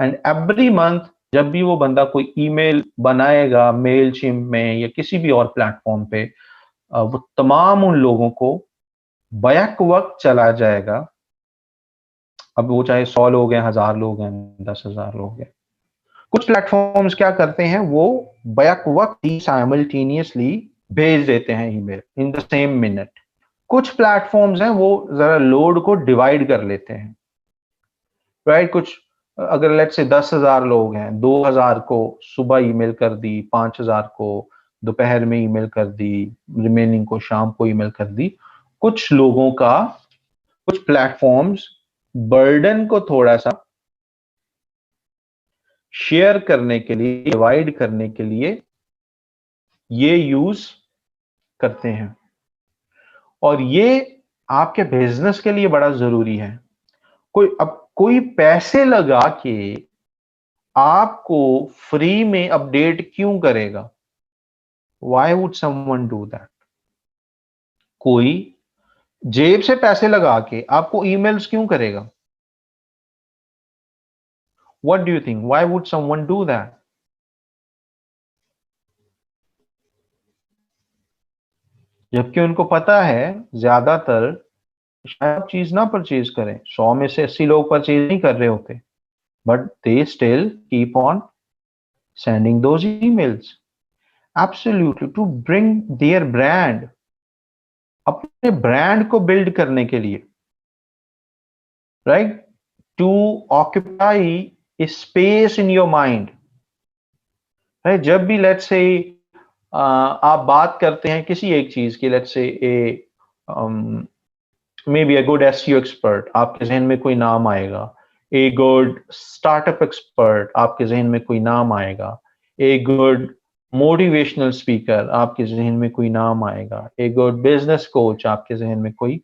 एंड एवरी मंथ जब भी वो बंदा कोई ईमेल बनाएगा मेल चिम में या किसी भी और प्लेटफॉर्म पे, वो तमाम उन लोगों को बैक वक्त चला जाएगा। अब वो चाहे 100 लोग हैं, 1000 लोग हैं, 10,000 लोग हैं। कुछ प्लेटफॉर्म्स क्या करते हैं, वो बैक वक्त ही साइमल्टेनियसली भेज देते हैं email in the same minute. कुछ प्लेटफॉर्म्स हैं वो जरा लोड को डिवाइड कर लेते हैं, राइट। कुछ अगर लेट्स से 10,000 लोग हैं, 2,000 को सुबह ईमेल कर दी, 5,000 को दोपहर में ईमेल कर दी, रिमेनिंग को शाम को ईमेल कर दी। कुछ लोगों का, कुछ प्लेटफॉर्म्स बर्डन को थोड़ा सा शेयर करने के लिए, डिवाइड करने के लिए ये यूज करते हैं और ये आपके बिजनेस के लिए बड़ा जरूरी है। कोई पैसे लगा के आपको फ्री में अपडेट क्यों करेगा? Why would someone do that? कोई जेब से पैसे लगा के आपको ईमेल्स क्यों करेगा? What do you think? Why would someone do that? जबकि उनको पता है ज्यादातर शायद चीज ना परचेज करें, 100 में से 80 लोग परचेज नहीं कर रहे होते, but they still keep on sending those emails. Absolutely, to bring their brand, अपने ब्रांड को बिल्ड करने के लिए, right, to occupy space in your mind, right. जब भी लेट्स से आप बात करते हैं किसी एक चीज की, let's say A may be a good SEO expert, आपके जहन में कोई नाम आएगा। ए गुड स्टार्टअप एक्सपर्ट, आपके जहन में कोई नाम आएगा। ए गुड मोटिवेशनल स्पीकर, आपके जहन में कोई नाम आएगा। ए गुड बिजनेस कोच, आपके जहन में कोई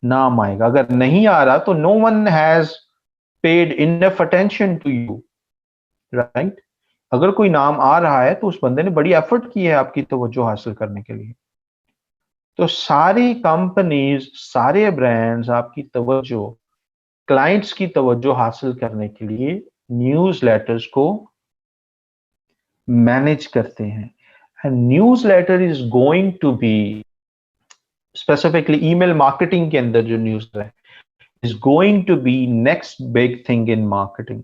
नाम आएगा। अगर नहीं आ रहा तो no one has paid enough attention to you, right. अगर कोई नाम आ रहा है तो उस बंदे ने बड़ी एफर्ट की है आपकी तवज्जो हासिल करने के लिए। तो सारी कंपनीज, सारे ब्रांड्स आपकी तवज्जो, क्लाइंट्स की तवज्जो हासिल करने के लिए न्यूज़ लेटर्स को मैनेज करते हैं। And newsletter is going to be, specifically email marketing के अंदर जो न्यूज़ है, is going to be next big thing in marketing.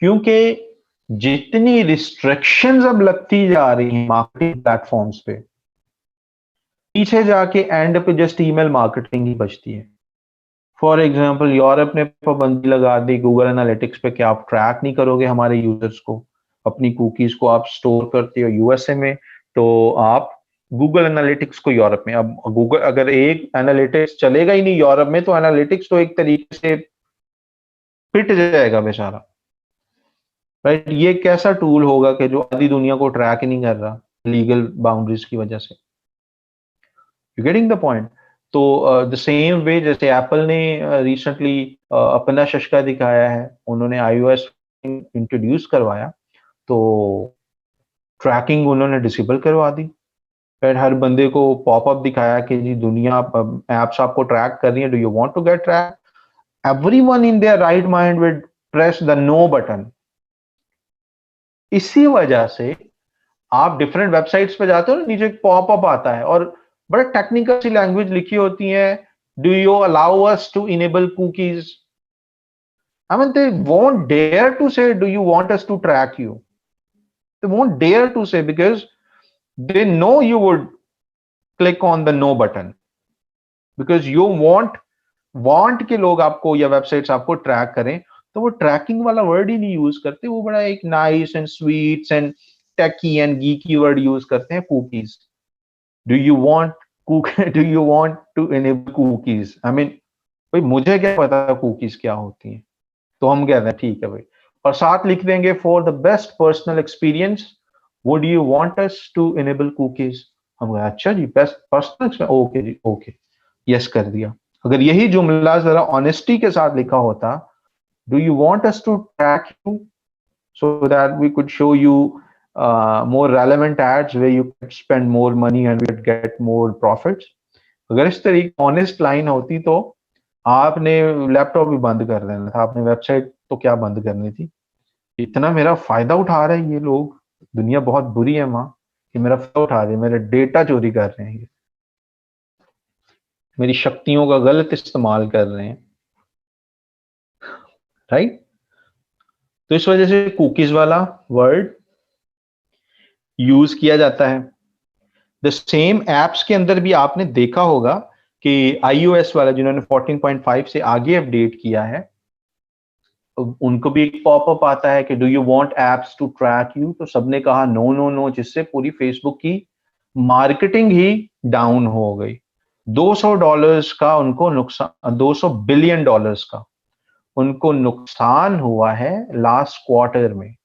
क्योंकि जितनी रिस्ट्रिक्शंस अब लगती जा रही हैं मार्केटिंग प्लेटफॉर्म्स पे, पीछे जाके एंड पे जस्ट ईमेल मार्केटिंग ही बचती है। फॉर एग्जाम्पल, यूरोप ने पाबंदी लगा दी गूगल एनालिटिक्स पे कि आप ट्रैक नहीं करोगे हमारे यूजर्स को, अपनी कुकीज को आप स्टोर करते हो यूएसए में, तो आप गूगल एनालिटिक्स को यूरोप में, अब गूगल अगर एक एनालिटिक्स चलेगा ही नहीं यूरोप में तो एनालिटिक्स तो एक तरीके से पिट जाएगा बेचारा, राइट। ये कैसा टूल होगा कि जो आधी दुनिया को ट्रैक ही नहीं कर रहा लीगल बाउंड्रीज की वजह से? You getting the point? तो द सेम वे जैसे एप्पल ने रिसेंटली अपना शशका दिखाया है, उन्होंने iOS इंट्रोड्यूस करवाया तो ट्रैकिंग उन्होंने डिसेबल करवा दी। फिर हर बंदे को पॉपअप दिखाया कि जी दुनिया एप्स आपको ट्रैक कर रही है, do you want to get track? Everyone in their right mind will press the no button, इसी वजह से आप डिफरेंट वेबसाइट्स पे जाते हो ना, नीचे एक पॉपअप आता है और बड़ा टेक्निकल सी लैंग्वेज लिखी होती है, do you allow us to enable cookies? I mean, they won't dare to say, do you want us to track you? They won't dare to say because they know you would click on the no button because you want कि लोग आपको या websites आपको track करें, तो वो trekking वाला word ही नहीं यूज करते, वो बड़ा एक nice and sweets and techy and geeky word use करते हैं, cookies. Do you want do you want to enable cookies? I mean भाई मुझे क्या पता कुकीज क्या होती हैं? तो हम कहते हैं ठीक है भाई, और साथ लिख देंगे for the best personal experience would you want us to enable cookies? हम कहे अच्छा जी बेस्ट पर्सनल, ओके जी ओके, यस कर दिया। अगर यही जुमला जरा ऑनेस्टी के साथ लिखा होता, do you want us to track you so that we could show you more relevant ads where you could spend more money and we could get more profits, अगर इस तरीके ऑनेस्ट लाइन होती तो आपने लैपटॉप भी बंद कर देना था, आपने वेबसाइट तो क्या बंद करनी थी। इतना मेरा फायदा उठा रहे हैं ये लोग, दुनिया बहुत बुरी है माँ कि मेरा फायदा उठा रहे हैं, मेरा डेटा चोरी कर रहे हैं, ये मेरी शक्तियों का गलत इस्तेमाल कर रहे हैं, राइट? तो इस वजह से कुकीज वाला वर्ड यूज किया जाता है। द सेम एप्स के अंदर भी आपने देखा होगा कि iOS वाला जिन्होंने 14.5 से आगे अपडेट किया है, उनको भी एक पॉपअप आता है कि do you want apps to track you, तो सबने कहा नो नो नो, जिससे पूरी फेसबुक की मार्केटिंग ही डाउन हो गई। $200 का उनको नुकसान, $200 बिलियन का उनको नुकसान हुआ है लास्ट क्वार्टर में,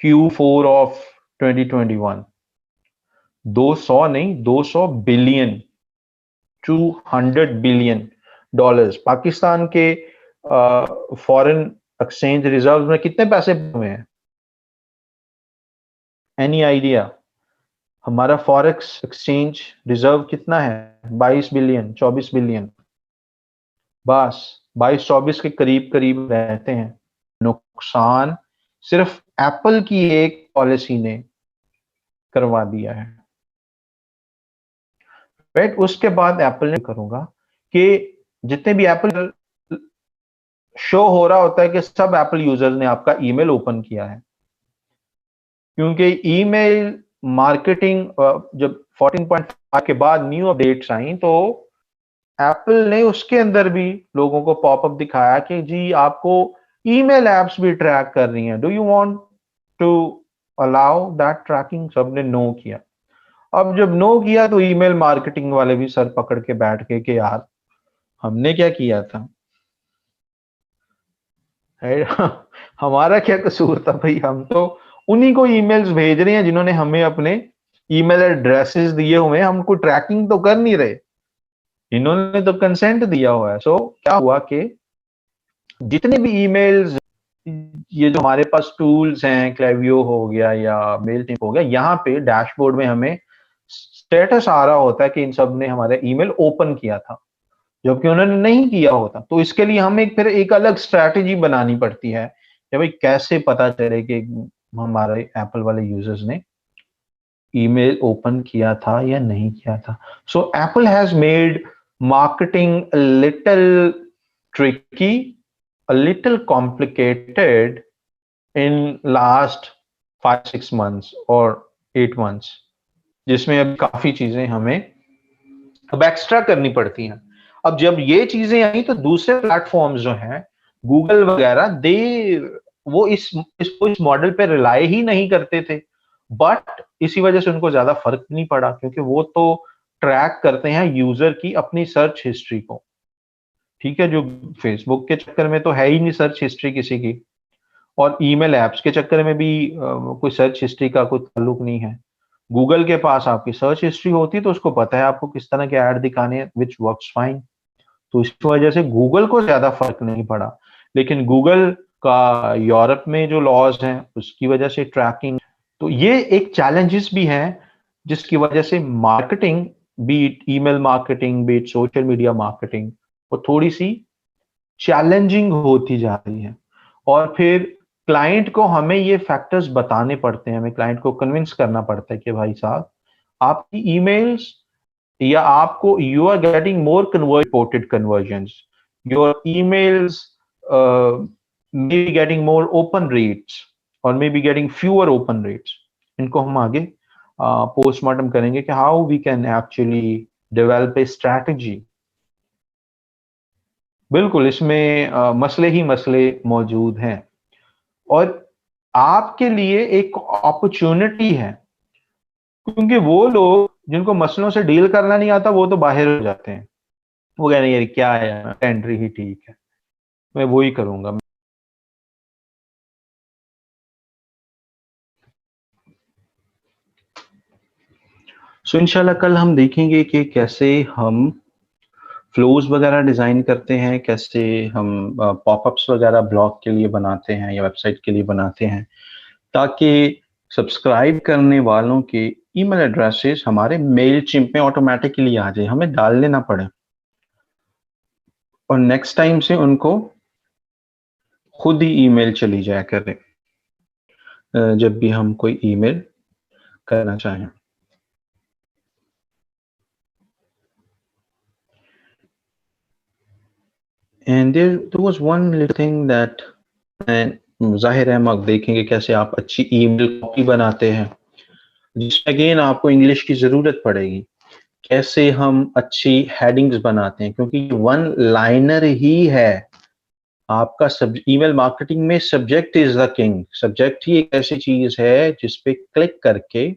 Q4 ऑफ 2021। 200 नहीं, 200 बिलियन, $200 बिलियन। पाकिस्तान के फॉरेन एक्सचेंज रिजर्व में कितने पैसे हुए हैं? Any idea? हमारा फॉरेक्स एक्सचेंज रिजर्व कितना है? 22 बिलियन, 24 बिलियन, बस 22-24 के करीब करीब रहते हैं। नुकसान सिर्फ एप्पल की एक पॉलिसी ने करवा दिया है, राइट? उसके बाद एप्पल ने करूंगा कि जितने भी एप्पल शो हो रहा होता है कि सब एप्पल यूजर्स ने आपका ईमेल ओपन किया है, क्योंकि ईमेल मार्केटिंग जब 14.5 के बाद न्यू अपडेट्स आई तो एप्पल ने उसके अंदर भी लोगों को पॉपअप दिखाया कि जी आपको ईमेल एप्स भी ट्रैक कर रही हैं, do you want to allow that tracking? सबने नो किया। अब जब नो किया तो ईमेल मार्केटिंग वाले भी सर पकड़ के बैठ गए कि यार हमने क्या किया था, हमारा क्या कसूर था भाई, हम तो उन्हीं को ईमेल्स भेज रहे हैं जिन्होंने हमें अपने ईमेल एड्रेसेस दिए हुए हैं, हमको ट्रैकिंग तो कर नहीं रहे, इन्होंने तो कंसेंट दिया हुआ है। सो क्या हुआ कि जितने भी ईमेल्स, ये जो हमारे पास टूल्स हैं, क्लेवियो हो गया या मेलटिप हो गया, यहाँ पे डैशबोर्ड में हमें स्टेटस आ रहा होता है कि इन सब ने हमारा ईमेल ओपन किया था, जबकि उन्होंने नहीं किया होता। तो इसके लिए हमें फिर एक अलग स्ट्रैटेजी बनानी पड़ती है कि भाई कैसे पता चले कि हमारे एप्पल वाले यूजर्स ने ईमेल ओपन किया था या नहीं किया था। So Apple has made marketing a little tricky, a little complicated in last 5-6 months or 8 months, जिसमें अब काफी चीजें हमें अब एक्स्ट्रा करनी पड़ती हैं। अब जब ये चीजें आई तो दूसरे प्लेटफॉर्म्स जो हैं, गूगल वगैरह, दे वो इस मॉडल पे रिलाई ही नहीं करते थे, बट इसी वजह से उनको ज्यादा फर्क नहीं पड़ा, क्योंकि वो तो ट्रैक करते हैं यूजर की अपनी सर्च हिस्ट्री को। ठीक है, जो फेसबुक के चक्कर में तो है ही नहीं सर्च हिस्ट्री किसी की, और ईमेल एप्स के चक्कर में भी कोई सर्च हिस्ट्री का कोई ताल्लुक नहीं है। गूगल के पास आपकी सर्च हिस्ट्री होती तो उसको पता है आपको किस तरह के ऐड दिखाने हैं, विच वर्क्स फाइन। तो इस वजह से गूगल को ज्यादा फर्क नहीं पड़ा, लेकिन गूगल का यूरोप में जो लॉज हैं उसकी वजह से ट्रैकिंग, तो ये एक चैलेंजेस भी हैं जिसकी वजह से marketing, beat email marketing, beat social media marketing, वो थोड़ी सी चैलेंजिंग होती जा रही है। और फिर क्लाइंट को हमें ये फैक्टर्स बताने पड़ते हैं, हमें क्लाइंट को कन्विंस करना पड़ता है कि भाई साहब आपकी ईमेल्स या आपको you are getting more reported conversions, your emails may be getting more open rates और may be getting fewer open rates. इनको हम आगे पोस्टमार्टम करेंगे कि how we can actually develop a strategy. बिल्कुल, इसमें मसले ही मसले मौजूद हैं और आपके लिए एक अपॉर्चुनिटी है, क्योंकि वो लोग जिनको मसलों से डील करना नहीं आता वो तो बाहर हो जाते हैं, वो कह रहे हैं यार क्या है यार, टेंडर ही ठीक है, मैं वो ही करूंगा। सो इंशाल्लाह कल हम देखेंगे कि कैसे हम फ्लोज वगैरह डिजाइन करते हैं, कैसे हम पॉपअप्स वगैरह ब्लॉग के लिए बनाते हैं या वेबसाइट के लिए बनाते हैं, ताकि सब्सक्राइब करने वालों के ईमेल एड्रेसेस हमारे मेल चिम्प में ऑटोमेटिकली आ जाए, हमें डाल लेना पड़े और नेक्स्ट टाइम से उनको खुद ही ईमेल चली जाया करे जब भी हम कोई ईमेल करना चाहें। And there was one little thing that, जाहिर है हम अब देखेंगे कैसे आप अच्छी ईमेल कॉपी बनाते हैं, जिसमें अगेन आपको इंग्लिश की जरूरत पड़ेगी। कैसे हम अच्छी हेडिंग्स बनाते हैं, क्योंकि वन लाइनर ही है आपका सब ईमेल मार्केटिंग में। Subject is the king, subject ही एक ऐसी चीज है जिसपे क्लिक करके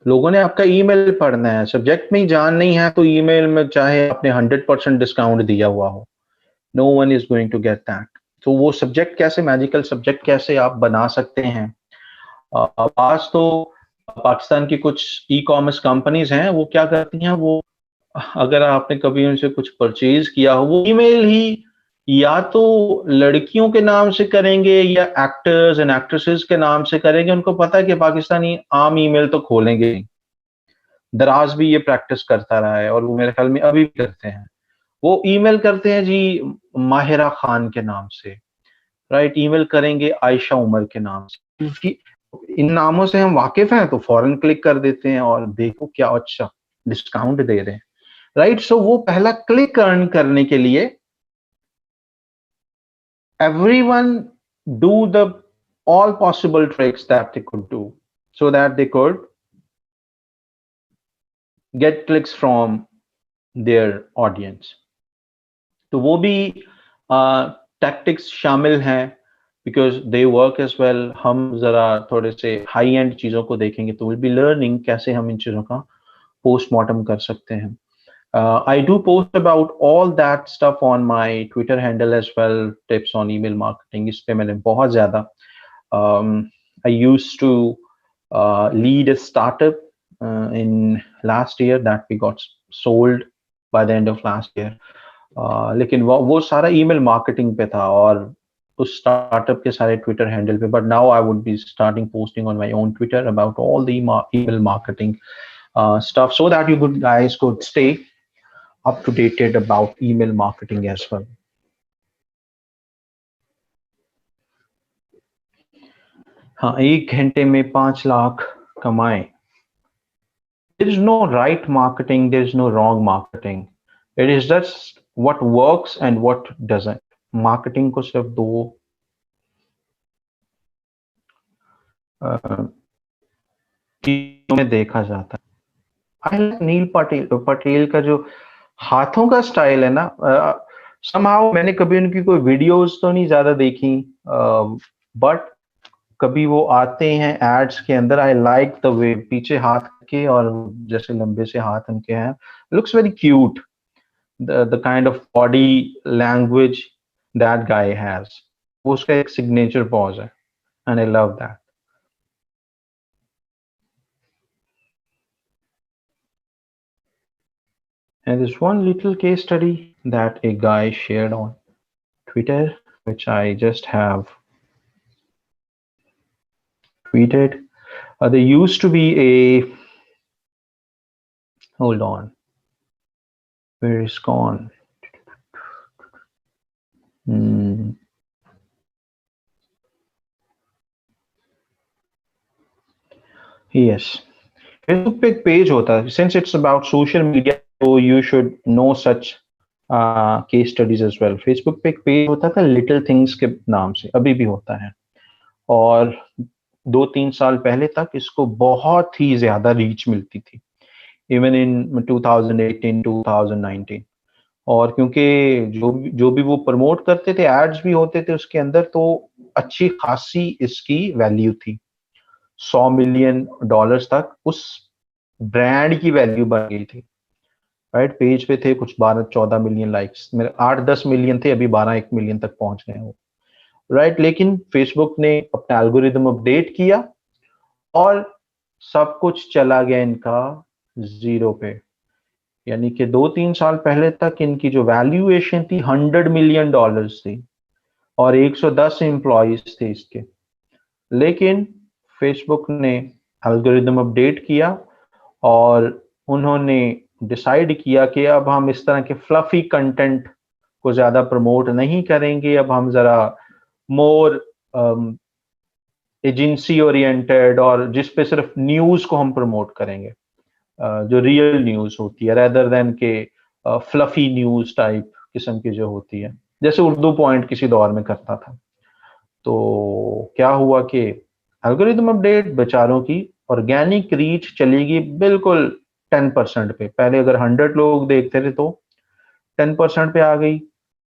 लोगों ने आपका ईमेल पढ़ना है। सब्जेक्ट में ही जान नहीं है तो ईमेल में चाहे आपने 100% डिस्काउंट दिया हुआ हो, no one is going to get that. तो वो सब्जेक्ट कैसे, मैजिकल सब्जेक्ट कैसे आप बना सकते हैं। आज तो पाकिस्तान की कुछ ई कॉमर्स कंपनीज हैं, वो क्या करती हैं, वो अगर आपने कभी उनसे कुछ परचेज किया हो, वो ईमेल ही या तो लड़कियों के नाम से करेंगे या एक्टर्स एंड एक्ट्रेसेस के नाम से करेंगे। उनको पता है कि पाकिस्तानी आम ईमेल तो खोलेंगे नहीं। दराज भी ये प्रैक्टिस करता रहा है और वो मेरे ख्याल में अभी भी करते हैं। वो ईमेल करते हैं जी माहिरा खान के नाम से, राइट, ईमेल करेंगे आयशा उमर के नाम से, क्योंकि इन नामों से हम वाकिफ हैं तो फौरन क्लिक कर देते हैं और देखो क्या अच्छा डिस्काउंट दे रहे हैं, राइट। सो वो पहला क्लिक अर्न करने के लिए everyone do the all possible tricks that they could do so that they could get clicks from their audience। तो वो भी टैक्टिक्स शामिल हैं, because they work as well. हम जरा थोड़े से हाई एंड चीजों को देखेंगे तो विल बी लर्निंग कैसे हम इन चीजों का पोस्टमार्टम कर सकते हैं। I do post about all that stuff on my Twitter handle as well, tips on email marketing। इस पे मैंने बहुत ज़्यादा I used to lead a startup in last year that we got sold by the end of last year। लेकिन वो सारा email marketing पे था और उस स्टार्टअप के सारे ट्विटर हैंडल पे। But now I would be starting posting on my own Twitter about all the email marketing stuff so that you guys could stay up to dated about email marketing as well। हाँ, 1 घंटे में 5 लाख कमाए। There is no right marketing, there is no wrong marketing, it is just what works and what doesn't। Marketing को सिर्फ दो चीजों में देखा जाता है। आई लाइक नील पटेल, पटेल का जो हाथों का स्टाइल है ना, somehow मैंने कभी उनकी कोई वीडियोस तो नहीं ज्यादा देखी, बट कभी वो आते हैं एड्स के अंदर, आई लाइक द वे पीछे हाथ के और जैसे लंबे से हाथ उनके हैं, looks very cute. The kind of body language that guy has, वो उसका एक सिग्नेचर पॉज है and I love that. And there's one little case study that a guy shared on Twitter, which I just have tweeted। There used to be a, hold on, where is gone? Hmm. Yes, Facebook पे एक page होता है, since it's about social media, तो you should know such case studies as well. Facebook पे एक page होता था little things के नाम से, अभी भी होता है, और 2-3 साल पहले तक इसको बहुत ही ज्यादा रीच मिलती थी, इवन इन 2018 2019। और क्योंकि जो भी वो प्रमोट करते थे, एड्स भी होते थे उसके अंदर, तो अच्छी खासी इसकी वैल्यू थी। $100 मिलियन तक उस ब्रांड की वैल्यू बन गई थी। राइट, पेज पे थे कुछ 12-14 मिलियन लाइक्स, मेरे 8-10 मिलियन थे, अभी 12-1 मिलियन तक पहुंच गए वो। राइट, लेकिन फेसबुक ने अपना एल्गोरिदम अपडेट किया और सब कुछ चला गया इनका जीरो पे। यानी कि 2-3 साल पहले तक इनकी जो वैल्यूएशन थी $100 मिलियन थी, और 110 एम्प्लॉयज थे इसके। लेकिन फेसबुक ने एल्गोरिदम अपडेट किया और उन्होंने डिसाइड किया कि अब हम इस तरह के फ्लफी कंटेंट को ज्यादा प्रमोट नहीं करेंगे, अब हम जरा मोर एजेंसी ओरिएंटेड, और जिस पे सिर्फ न्यूज को हम प्रमोट करेंगे, जो रियल न्यूज होती है, रेदर देन के फ्लफी न्यूज टाइप किस्म की जो होती है, जैसे उर्दू पॉइंट किसी दौर में करता था। तो क्या हुआ कि एल्गोरिदम अपडेट, बेचारों की ऑर्गेनिक रीच चली गई बिल्कुल 10% पे। पहले अगर 100 लोग देखते थे तो 10% पे आ गई।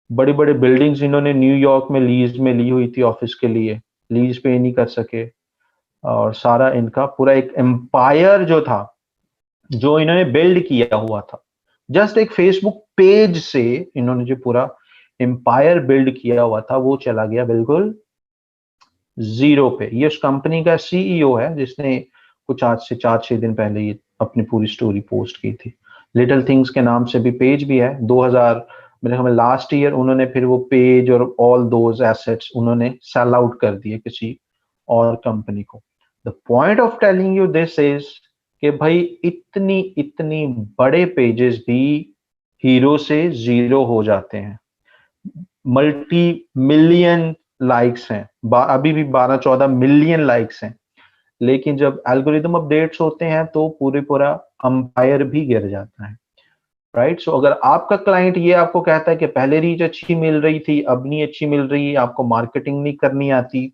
बड़ी बड़ी बिल्डिंग्स इन्होंने न्यूयॉर्क में लीज में ली हुई थी ऑफिस के लिए, लीज पे नहीं कर सके, और सारा इनका पूरा एक एम्पायर जो था, जो इन्होंने बिल्ड किया हुआ था, जस्ट एक फेसबुक पेज से इन्होंने जो पूरा एम्पायर बिल्ड किया हुआ था, वो चला गया बिल्कुल जीरो पे। ये उस कंपनी का सीईओ है जिसने कुछ आज से 4-6 दिन पहले ये अपनी पूरी स्टोरी पोस्ट की थी। लिटिल थिंग्स के नाम से भी पेज भी है। 2000 मेरे ख्याल में लास्ट ईयर उन्होंने फिर वो पेज और ऑल दोज एसेट्स उन्होंने सेल आउट कर दिए किसी और कंपनी को। The point of telling you this is कि भाई इतनी इतनी बड़े पेजेस भी हीरो से जीरो हो जाते हैं। मल्टी मिलियन लाइक्स हैं, अभी भी 12-14 मिलियन लाइक्स हैं, लेकिन जब एल्गोरिदम अपडेट्स होते हैं तो पूरे पूरा अंपायर भी गिर जाता है। राइट, सो अगर आपका क्लाइंट ये आपको कहता है कि पहले रीच अच्छी मिल रही थी, अब नहीं अच्छी मिल रही, आपको मार्केटिंग नहीं करनी आती,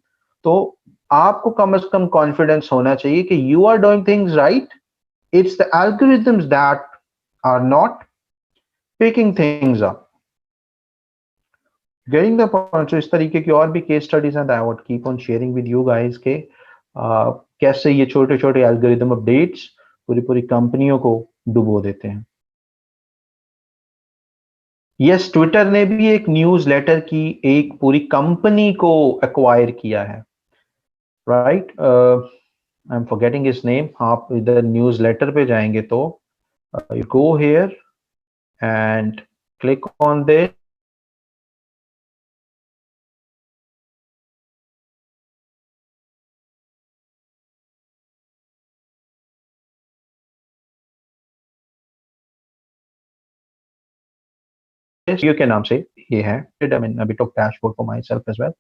तो आपको कम से कम कॉन्फिडेंस होना चाहिए कि you are doing things right. It's the algorithms that are not picking things up. Getting the point. इस तरीके की और भी केस स्टडीज हैं, I would keep on sharing with you guys के कैसे ये छोटे छोटे एल्गोरिदम अपडेट्स पूरी पूरी कंपनियों को डुबो देते हैं। यस, ट्विटर ने भी एक न्यूज लेटर की एक पूरी कंपनी को एक्वायर किया है। Right, I am forgetting his name. आप इधर न्यूज लेटर पे जाएंगे तो you go here and click on this. के नाम से ये है। आई मीन अभी talk dashboard for myself as well.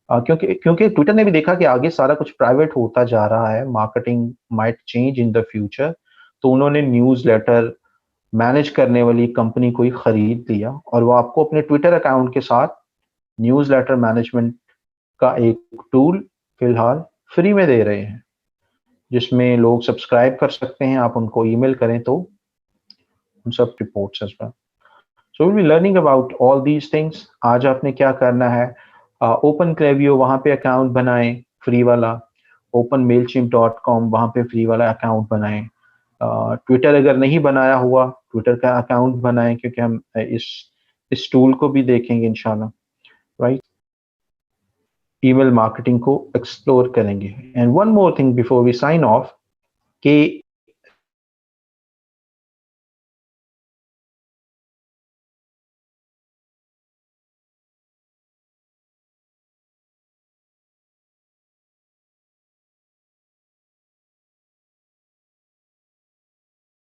क्योंकि क्योंकि ट्विटर ने भी देखा कि आगे सारा कुछ प्राइवेट होता जा रहा है, marketing might change in the future, तो उन्होंने न्यूज लेटर मैनेज करने वाली कंपनी को ही खरीद लिया, और वो आपको अपने ट्विटर अकाउंट के साथ न्यूज लेटर मैनेजमेंट का एक टूल फिलहाल फ्री में दे रहे हैं, जिसमें लोग सब्सक्राइब कर सकते हैं। आप उनको ईमेल करें तो उन सब reports as well. So will be learning about all these things. आज आपने क्या करना है, ओपन क्लेवियो वहां पे अकाउंट बनाएं फ्री वाला, openmailchimp.com वहां पे फ्री वाला अकाउंट बनाएं। ट्विटर अगर नहीं बनाया हुआ, ट्विटर का अकाउंट बनाएं, क्योंकि हम इस टूल को भी देखेंगे इंशाल्लाह। राइट, ईमेल मार्केटिंग को एक्सप्लोर करेंगे। And one more thing before we sign off कि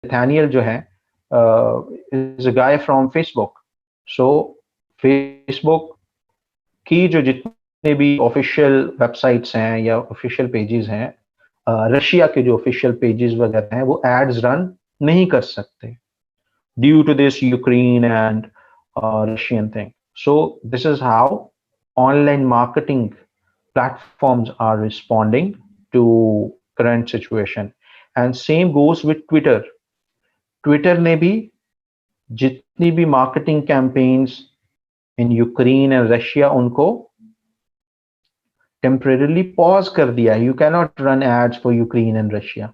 नथानियल जो है is a guy from Facebook. So Facebook की जो जितने भी ऑफिशियल वेबसाइट्स हैं या ऑफिशियल पेजेस हैं, रशिया के जो ऑफिशियल पेजेस वगैरह हैं वो एड्स रन नहीं कर सकते due to this Ukraine and Russian thing. So this is how online marketing platforms are responding to current situation. And same goes with Twitter. Twitter ने भी जितनी भी marketing campaigns in Ukraine and Russia उनको temporarily pause कर दिया. You can not run ads for Ukraine and Russia.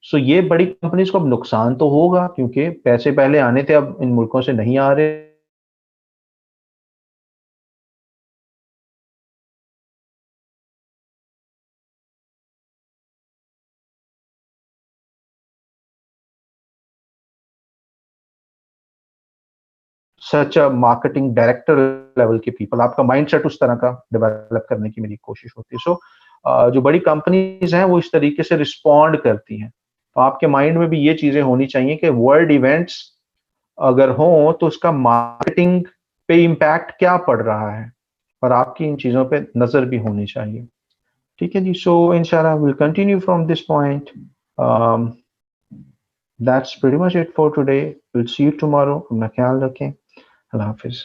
So ये बड़ी companies को अब नुकसान तो होगा क्योंकि पैसे पहले आने थे, अब इन मुल्कों से नहीं आ रहे. सच अ मार्केटिंग डायरेक्टर लेवल के पीपल, आपका माइंडसेट उस तरह का डेवलप करने की मेरी कोशिश होती है. सो जो बड़ी कंपनीज हैं वो इस तरीके से रिस्पॉन्ड करती हैं. तो आपके माइंड में भी ये चीजें होनी चाहिए कि वर्ल्ड इवेंट्स अगर हो तो उसका मार्केटिंग पे इम्पैक्ट क्या पड़ रहा है और आपकी इन चीजों पे नजर भी होनी चाहिए. ठीक है जी. सो इंशाल्लाह will continue from this point. That's pretty much it for today. Will see you tomorrow. अपना ख्याल रखें. अल्लाह हाफिज.